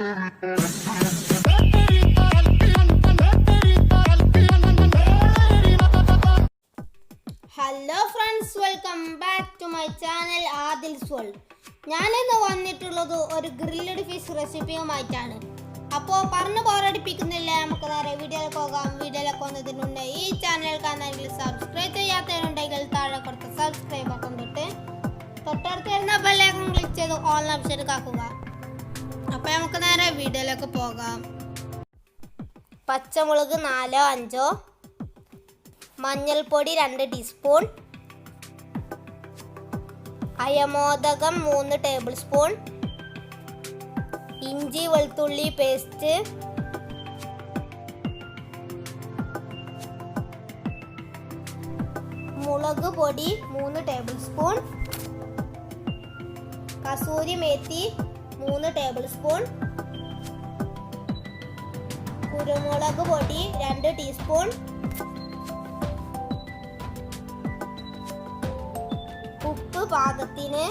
Hello friends, welcome back to my channel Adil's world. ഞാനിന്ന് വന്നിട്ടുള്ളത് ഒരു ഗ്രില്ലഡ് ഫിഷ് റെസിപ്പിയുമായിട്ടാണ്. അപ്പോൾ പറഞ്ഞ് ബോറടിപ്പിക്കുന്നില്ല, നമുക്ക് നേരെ വീഡിയോയിലേക്ക് പോകാം. വീഡിയോയിലേക്ക് വന്നതിനുണ്ട് ഈ ചാനൽ കാണാനെങ്കിൽ സബ്സ്ക്രൈബ് ചെയ്യാത്തവരുണ്ടെങ്കിൽ താഴെ കൊടുത്ത സബ്സ്ക്രൈബ് ബട്ടൺ തൊട്ടടുത്ത് വരുന്ന ബെല്ലൈക്കൺ ക്ലിക്ക് ചെയ്ത് ഓൾ ഓപ്ഷൻ ആക്കുക. അപ്പോൾ നമുക്ക് നേരെ വീഡിയോയിലേക്ക് പോകാം. പച്ചമുളക് 4-5, മഞ്ഞൾപ്പൊടി 2 ടീസ്പൂൺ, അയമോദകം 3 ടേബിൾ സ്പൂൺ, ഇഞ്ചി വെളുത്തുള്ളി പേസ്റ്റ്, മുളക് പൊടി 3 table spoon, kasuri methi 3 table spoon, കുരുമുളക് പൊടി 2 ടീസ്പൂൺ, ഉപ്പ് പാകത്തിന്,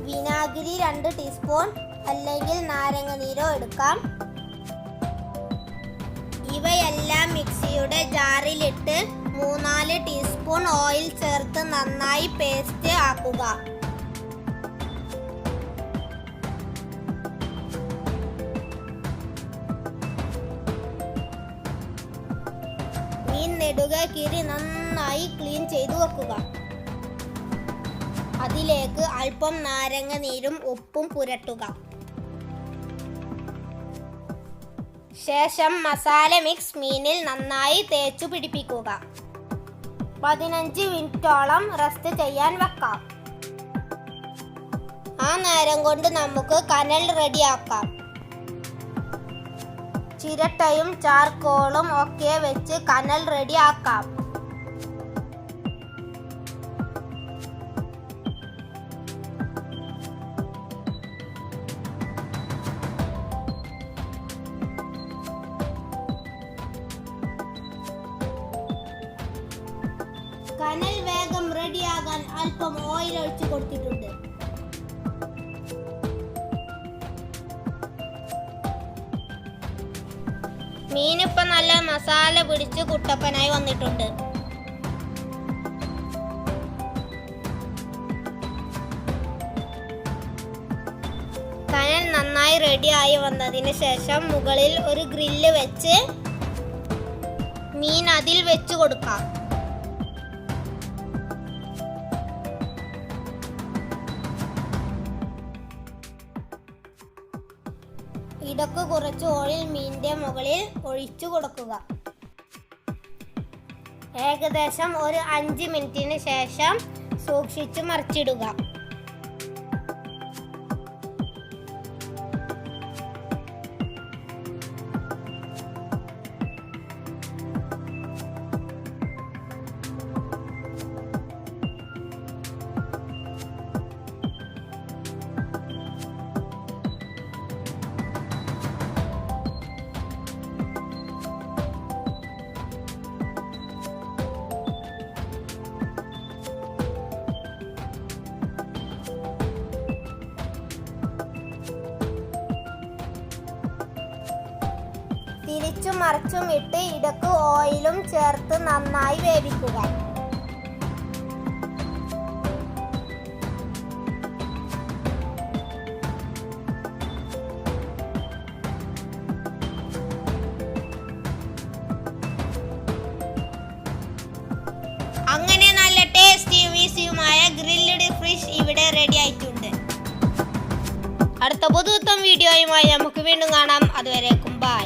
വിനാഗിരി 2 ടീസ്പൂൺ അല്ലെങ്കിൽ നാരങ്ങ നീരോ എടുക്കാം. ഇവയെല്ലാം മിക്സിയുടെ ജാറിലിട്ട് 3-4 ടീസ്പൂൺ ഓയിൽ ചേർത്ത് നന്നായി പേസ്റ്റ് ആക്കുക. നെടുക കീറി നന്നായി ക്ലീൻ ചെയ്തു വെക്കുക. അതിലേക്ക് അല്പം നാരങ്ങ നീരും ഉപ്പും പുരട്ടുക. ശേഷം മസാല മിക്സ് മീനിൽ നന്നായി തേച്ചു പിടിപ്പിക്കുക. 15 മിനിറ്റോളം റെസ്റ്റ് ചെയ്യാൻ വെക്കാം. ആ നേരം കൊണ്ട് നമുക്ക് കനൽ റെഡിയാക്കാം. ചിരട്ടയും ചാർക്കോളും ഒക്കെ വെച്ച് കനൽ റെഡിയാക്കാം. കനൽ വേഗം റെഡിയാകാൻ അല്പം ഓയിൽ ഒഴിച്ചു കൊടുത്തിട്ടുണ്ട്. മീനിപ്പോ നല്ല മസാല പിടിച്ച് കുട്ടപ്പനായി വന്നിട്ടുണ്ട്. കനൽ നന്നായി റെഡിയായി വന്നതിന് ശേഷം മുകളിൽ ഒരു ഗ്രില്ല് വെച്ച് മീൻ അതിൽ വെച്ച് കൊടുക്കാം. ഇടക്ക് കുറച്ച് ഓയിൽ മീനിന്റെ മുകളിൽ ഒഴിച്ചു കൊടുക്കുക. ഏകദേശം ഒരു 5 മിനിറ്റിന് ശേഷം സൂക്ഷിച്ച് മറിച്ചിടുക. തിരിച്ചും മറിച്ചും ഇട്ട് ഇടക്ക് ഓയിലും ചേർത്ത് നന്നായി വേവിക്കുക. അങ്ങനെ നല്ല ടേസ്റ്റിയുമായ ഗ്രില്ലഡ് ഫിഷ് ഇവിടെ റെഡി ആയിട്ടുണ്ട്. അടുത്ത പുതുത്തം വീഡിയോയുമായി നമുക്ക് വീണ്ടും കാണാം. അതുവരേക്കും ബൈ.